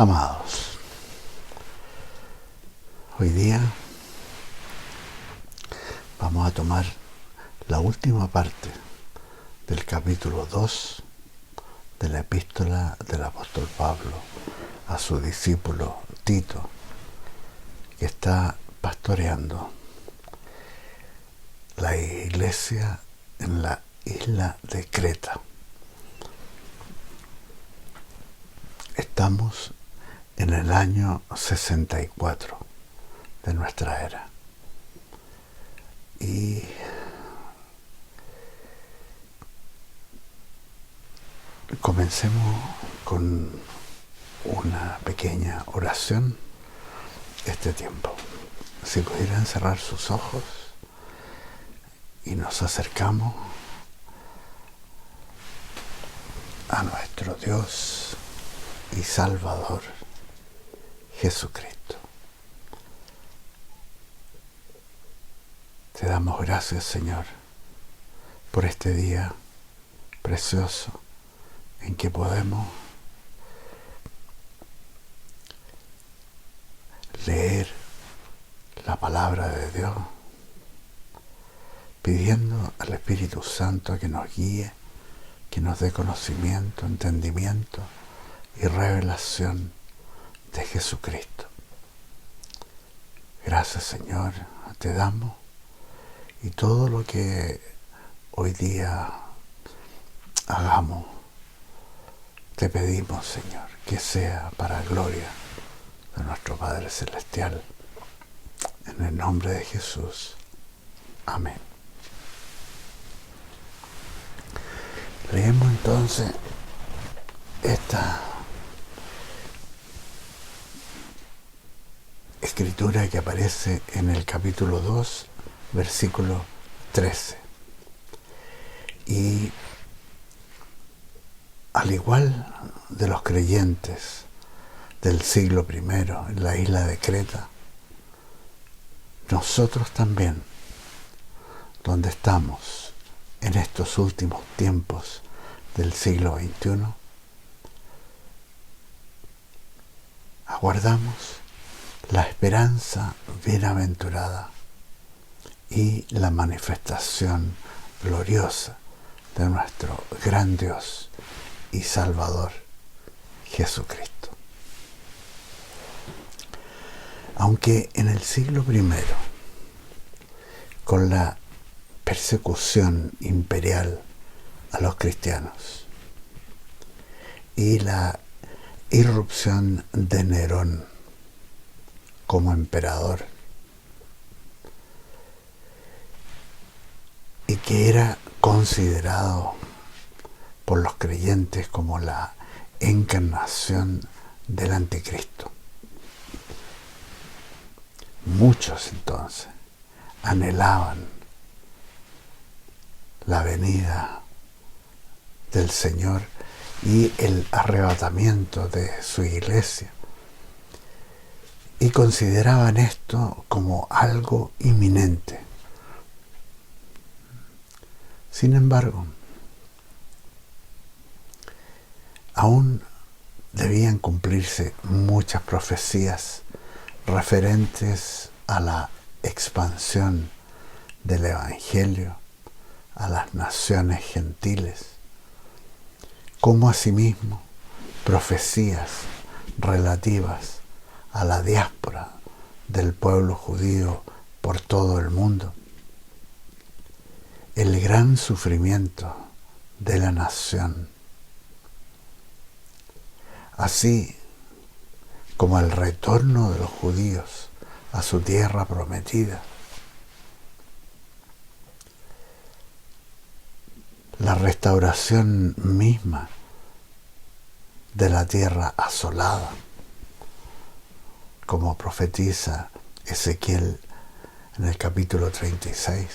Amados, hoy día vamos a tomar la última parte del capítulo 2 de la epístola del apóstol Pablo a su discípulo Tito, que está pastoreando la iglesia en la isla de Creta. Estamos en el año 64 de nuestra era. Y comencemos con una pequeña oración este tiempo. Si pudieran cerrar sus ojos y nos acercamos a nuestro Dios y Salvador Jesucristo. Te damos gracias, Señor, por este día precioso en que podemos leer la palabra de Dios, pidiendo al Espíritu Santo que nos guíe, que nos dé conocimiento, entendimiento y revelación de Jesucristo. Gracias, Señor, te damos, y todo lo que hoy día hagamos, te pedimos, Señor, que sea para gloria de nuestro Padre Celestial. En el nombre de Jesús. Amén. Leemos entonces esta escritura que aparece en el capítulo 2, versículo 13. Y al igual de los creyentes del siglo I en la isla de Creta, nosotros también, donde estamos en estos últimos tiempos del siglo XXI, aguardamos la esperanza bienaventurada y la manifestación gloriosa de nuestro gran Dios y Salvador Jesucristo. Aunque en el siglo I, con la persecución imperial a los cristianos y la irrupción de Nerón como emperador, y que era considerado por los creyentes como la encarnación del anticristo, muchos entonces anhelaban la venida del Señor y el arrebatamiento de su iglesia, y consideraban esto como algo inminente. Sin embargo, aún debían cumplirse muchas profecías referentes a la expansión del Evangelio a las naciones gentiles, como asimismo profecías relativas a la diáspora del pueblo judío por todo el mundo, el gran sufrimiento de la nación, así como el retorno de los judíos a su tierra prometida, la restauración misma de la tierra asolada, como profetiza Ezequiel en el capítulo 36,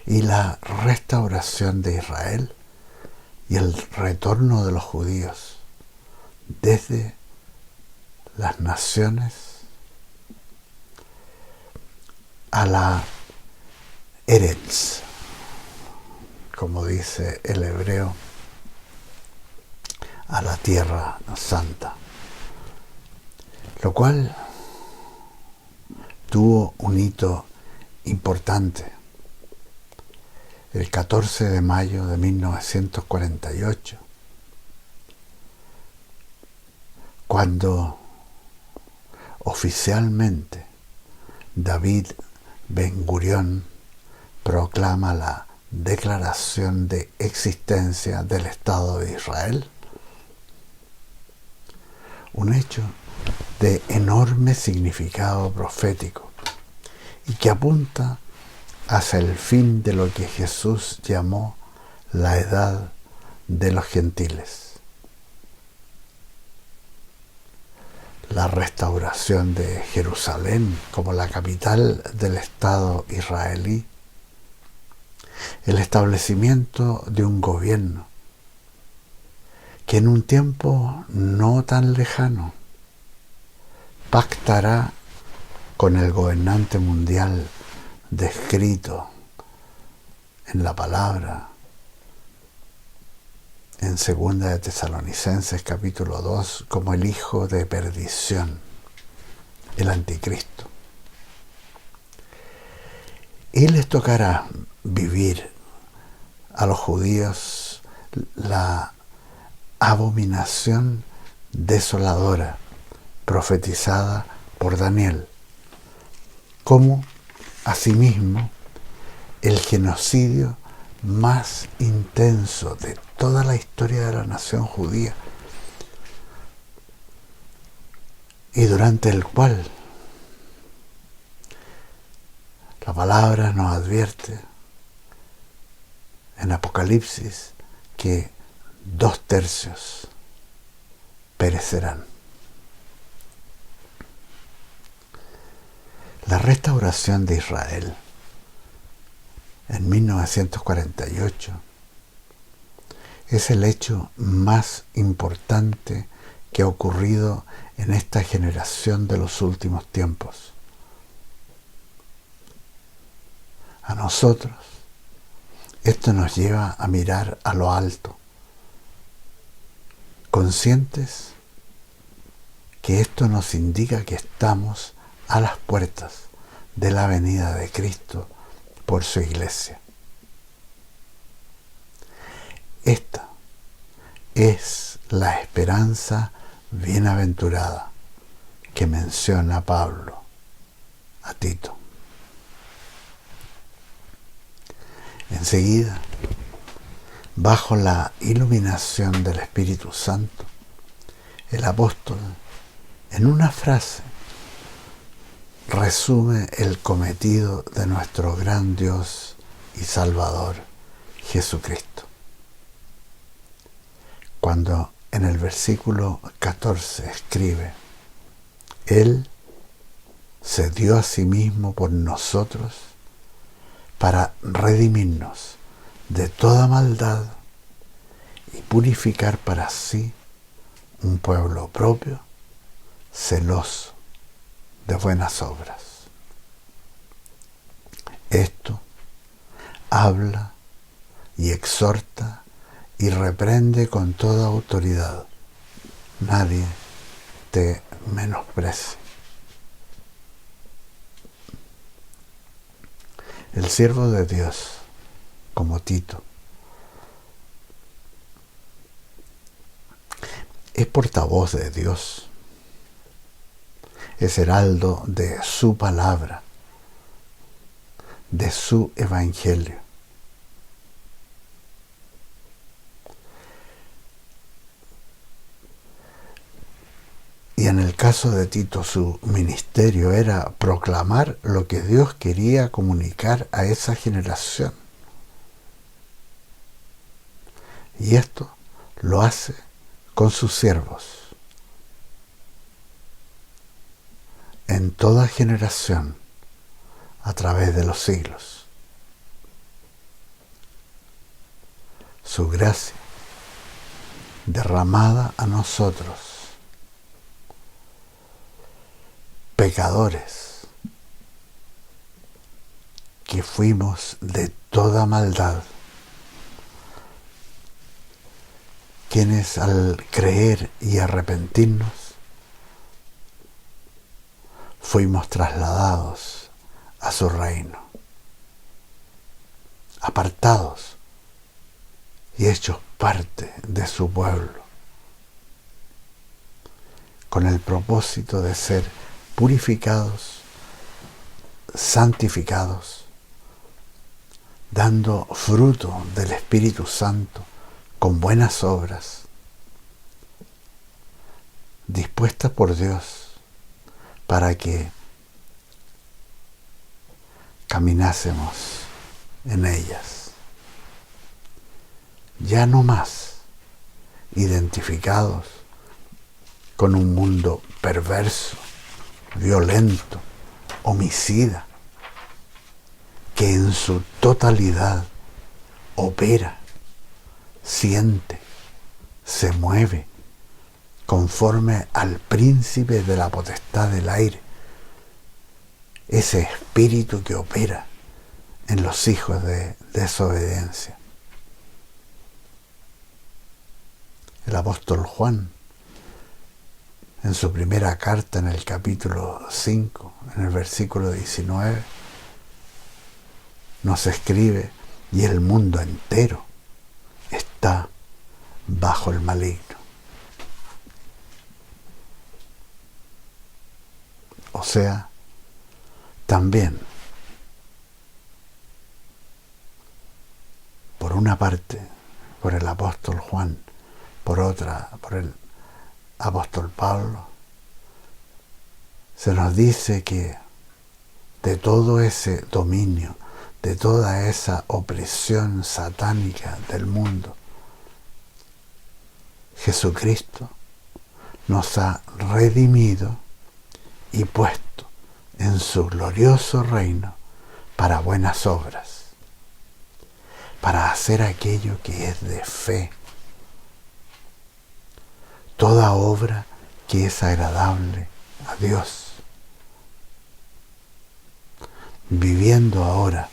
y la restauración de Israel y el retorno de los judíos desde las naciones a la Eretz, como dice el hebreo, a la tierra santa, lo cual tuvo un hito importante. El 14 de mayo de 1948, cuando oficialmente David Ben Gurión proclama la declaración de existencia del Estado de Israel, un hecho de enorme significado profético y que apunta hacia el fin de lo que Jesús llamó la edad de los gentiles, la restauración de Jerusalén como la capital del Estado israelí, el establecimiento de un gobierno que en un tiempo no tan lejano pactará con el gobernante mundial descrito en la palabra en 2 de Tesalonicenses capítulo 2 como el hijo de perdición, el anticristo. Y les tocará vivir a los judíos la abominación desoladora profetizada por Daniel, como asimismo el genocidio más intenso de toda la historia de la nación judía, y durante el cual la palabra nos advierte en Apocalipsis que 2/3 perecerán. La restauración de Israel en 1948 es el hecho más importante que ha ocurrido en esta generación de los últimos tiempos. A nosotros, esto nos lleva a mirar a lo alto, conscientes que esto nos indica que estamos a las puertas de la venida de Cristo por su iglesia. Esta es la esperanza bienaventurada que menciona Pablo a Tito. Enseguida, bajo la iluminación del Espíritu Santo, el apóstol, en una frase, resume el cometido de nuestro gran Dios y Salvador, Jesucristo. Cuando en el versículo 14 escribe: Él se dio a sí mismo por nosotros para redimirnos de toda maldad y purificar para sí un pueblo propio, celoso de buenas obras. Esto habla y exhorta y reprende con toda autoridad. Nadie te menosprecie. El siervo de Dios, como Tito, es portavoz de Dios, es heraldo de su palabra, de su evangelio. Y en el caso de Tito, su ministerio era proclamar lo que Dios quería comunicar a esa generación. Y esto lo hace con sus siervos, en toda generación, a través de los siglos. Su gracia derramada a nosotros, pecadores, que fuimos de toda maldad, quienes al creer y arrepentirnos fuimos trasladados a su reino, apartados y hechos parte de su pueblo, con el propósito de ser purificados, santificados, dando fruto del Espíritu Santo con buenas obras, dispuestas por Dios para que caminásemos en ellas. Ya no más identificados con un mundo perverso, violento, homicida, que en su totalidad opera, siente, se mueve conforme al príncipe de la potestad del aire, ese espíritu que opera en los hijos de desobediencia. El apóstol Juan, en su primera carta, en el capítulo 5, en el versículo 19, nos escribe: y el mundo entero está bajo el maligno. O sea, también, por una parte, por el apóstol Juan, por otra, por el apóstol Pablo, se nos dice que de todo ese dominio, de toda esa opresión satánica del mundo, Jesucristo nos ha redimido y puesto en su glorioso reino para buenas obras, para hacer aquello que es de fe, toda obra que es agradable a Dios, viviendo ahora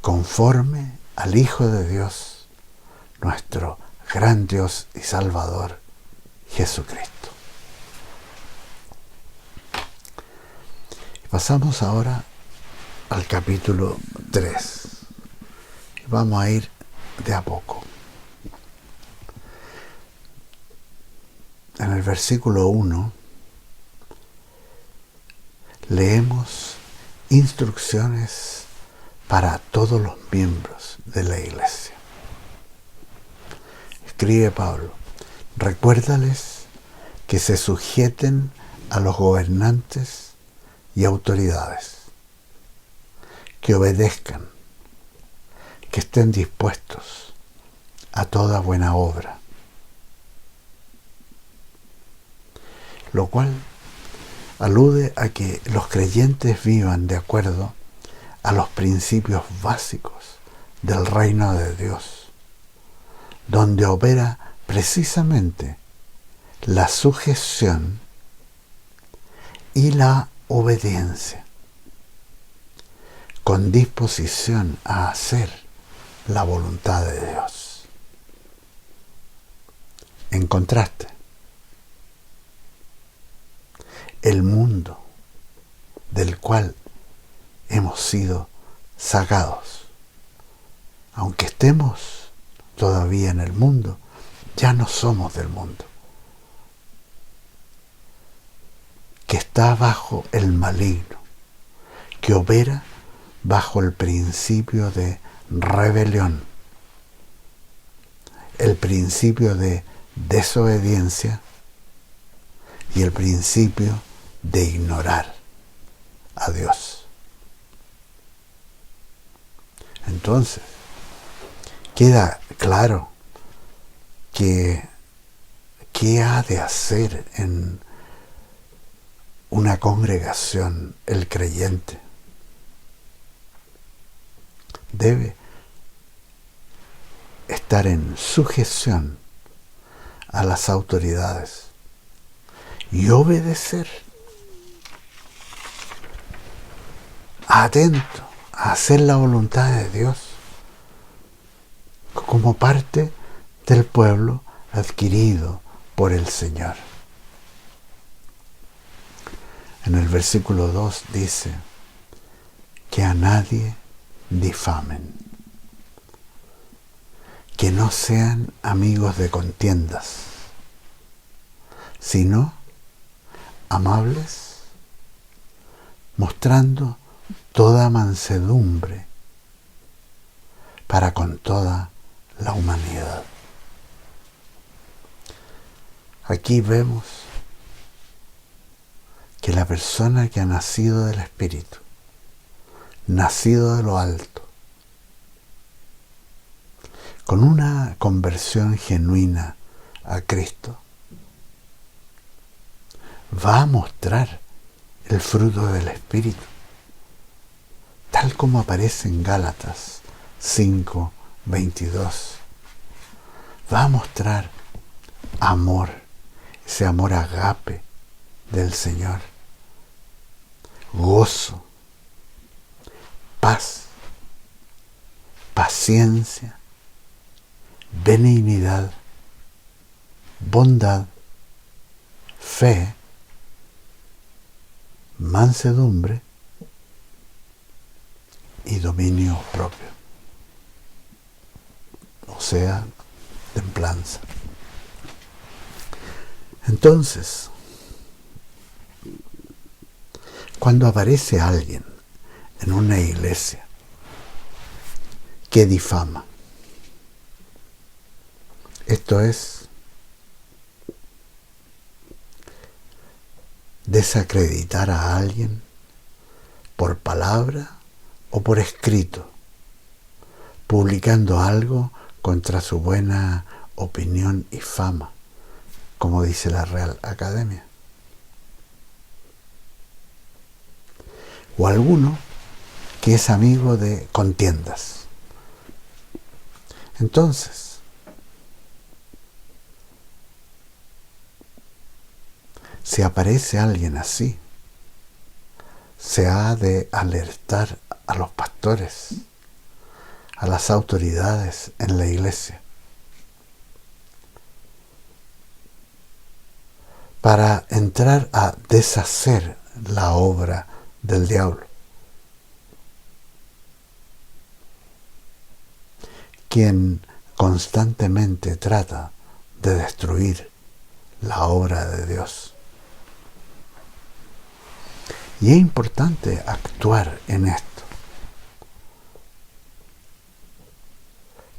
conforme al Hijo de Dios, nuestro gran Dios y Salvador, Jesucristo. Pasamos ahora al capítulo 3. Vamos a ir de a poco. En el versículo 1 leemos instrucciones para todos los miembros de la iglesia. Escribe Pablo: recuérdales que se sujeten a los gobernantes y autoridades, que obedezcan, que estén dispuestos a toda buena obra. Lo cual alude a que los creyentes vivan de acuerdo a los principios básicos del reino de Dios, donde opera precisamente la sujeción y la obediencia, con disposición a hacer la voluntad de Dios. En contraste, el mundo del cual hemos sido sacados, aunque estemos todavía en el mundo, ya no somos del mundo, que está bajo el maligno, que opera bajo el principio de rebelión, el principio de desobediencia y el principio de ignorar a Dios. Entonces, queda claro que qué ha de hacer en una congregación el creyente. Debe estar en sujeción a las autoridades y obedecer, atento a hacer la voluntad de Dios como parte del pueblo adquirido por el Señor. En el versículo 2 dice que a nadie difamen, que no sean amigos de contiendas, sino amables, mostrando toda mansedumbre para con toda la humanidad. Aquí vemos que la persona que ha nacido del Espíritu, nacido de lo alto, con una conversión genuina a Cristo, va a mostrar el fruto del Espíritu, tal como aparece en Gálatas 5:22. Va a mostrar amor, ese amor agape del Señor, gozo, paz, paciencia, benignidad, bondad, fe, mansedumbre y dominio propio, o sea, templanza. Entonces, cuando aparece alguien en una iglesia que difama, esto es desacreditar a alguien por palabra o por escrito, publicando algo contra su buena opinión y fama, como dice la Real Academia. O alguno que es amigo de contiendas. Entonces, si aparece alguien así, se ha de alertar a los pastores, a las autoridades en la iglesia, para entrar a deshacer la obra del diablo, quien constantemente trata de destruir la obra de Dios. Y es importante actuar en esto,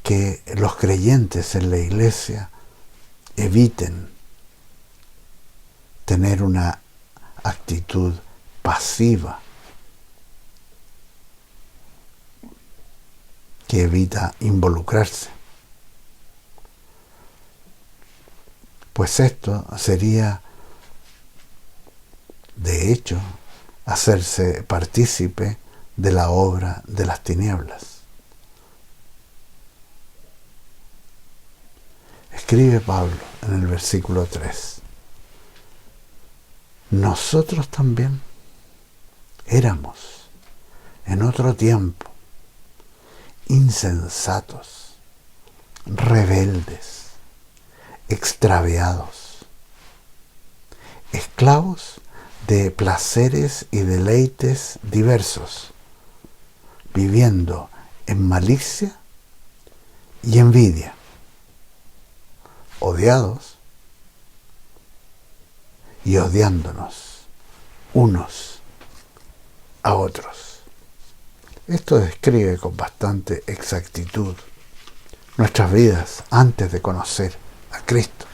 que los creyentes en la iglesia eviten tener una actitud pasiva que evita involucrarse. Pues esto sería, de hecho, hacerse partícipe de la obra de las tinieblas. Escribe Pablo en el versículo 3. Nosotros también éramos en otro tiempo insensatos, rebeldes, extraviados, esclavos de placeres y deleites diversos, viviendo en malicia y envidia, odiados y odiándonos unos a otros. Esto describe con bastante exactitud nuestras vidas antes de conocer a Cristo.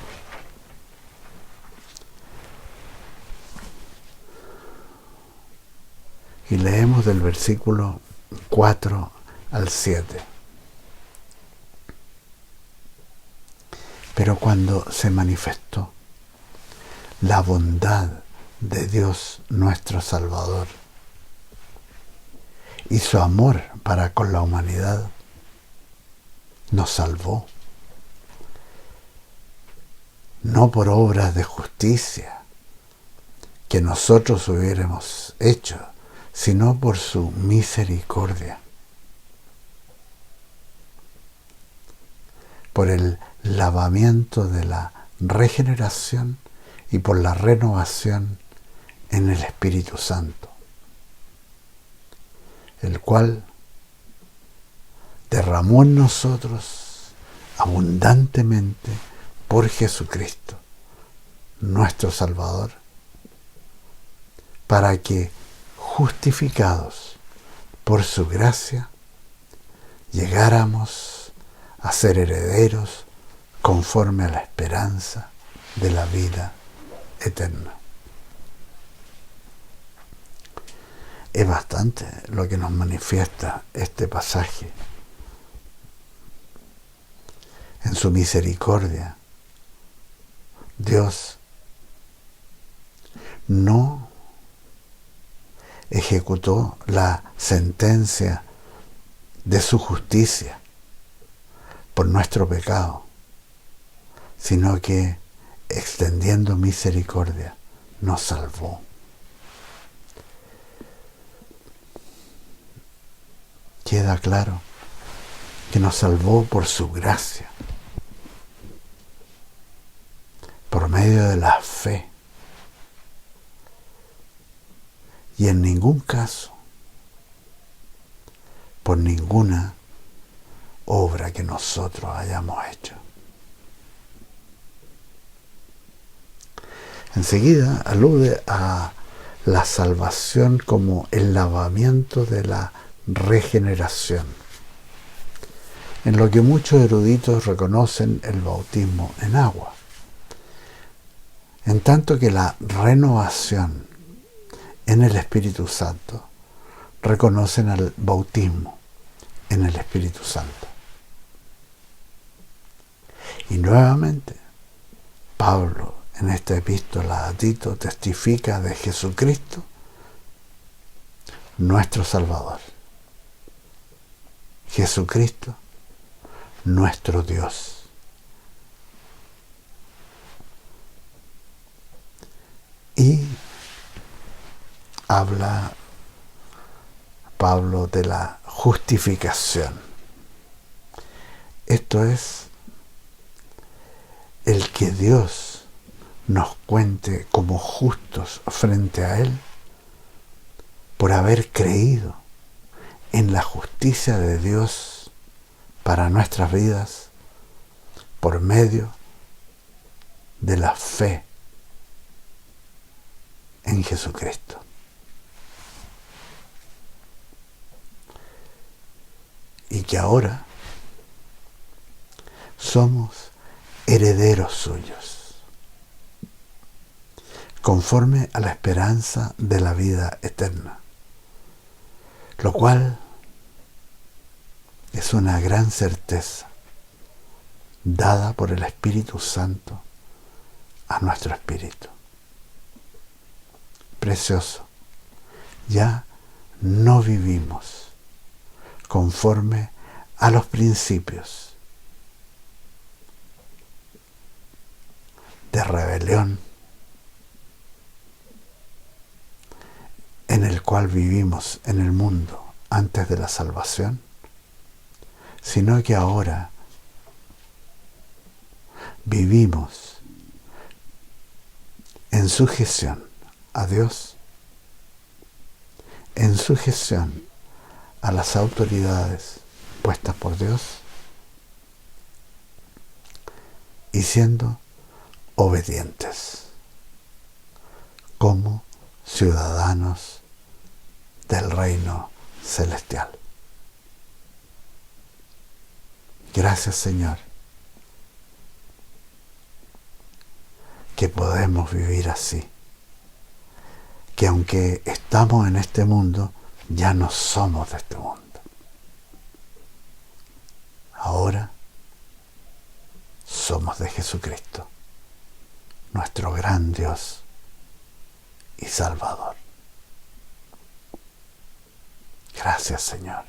Y leemos del versículo 4 al 7. Pero cuando se manifestó la bondad de Dios nuestro Salvador y su amor para con la humanidad, nos salvó, no por obras de justicia que nosotros hubiéramos hecho, sino por su misericordia, por el lavamiento de la regeneración y por la renovación en el Espíritu Santo, el cual derramó en nosotros abundantemente por Jesucristo, nuestro Salvador, para que, justificados por su gracia, llegáramos a ser herederos conforme a la esperanza de la vida eterna. Es bastante lo que nos manifiesta este pasaje. En su misericordia, Dios no ejecutó la sentencia de su justicia por nuestro pecado, sino que, extendiendo misericordia, nos salvó. Queda claro que nos salvó por su gracia, por medio de la fe, y en ningún caso por ninguna obra que nosotros hayamos hecho. Enseguida alude a la salvación como el lavamiento de la regeneración, en lo que muchos eruditos reconocen el bautismo en agua, en tanto que la renovación en el Espíritu Santo reconocen al bautismo en el Espíritu Santo. Y nuevamente, Pablo en esta epístola a Tito testifica de Jesucristo, nuestro Salvador. Jesucristo, nuestro Dios. Y habla Pablo de la justificación. Esto es el que Dios nos cuente como justos frente a Él por haber creído en la justicia de Dios para nuestras vidas por medio de la fe en Jesucristo. Y que ahora somos herederos suyos, conforme a la esperanza de la vida eterna, lo cual es una gran certeza dada por el Espíritu Santo a nuestro espíritu. Precioso, ya no vivimos conforme a los principios de rebelión en el cual vivimos en el mundo antes de la salvación, sino que ahora vivimos en sujeción a Dios, en sujeción a las autoridades puestas por Dios y siendo obedientes como ciudadanos del reino celestial. Gracias, Señor, que podemos vivir así, que aunque estamos en este mundo, ya no somos de este mundo. Ahora somos de Jesucristo, nuestro gran Dios y Salvador. Gracias, Señor.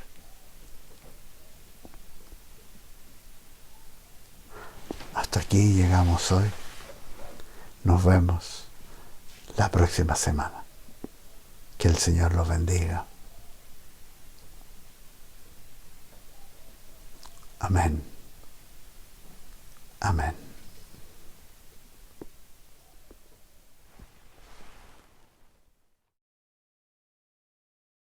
Hasta aquí llegamos hoy. Nos vemos la próxima semana. Que el Señor los bendiga. Amén. Amén.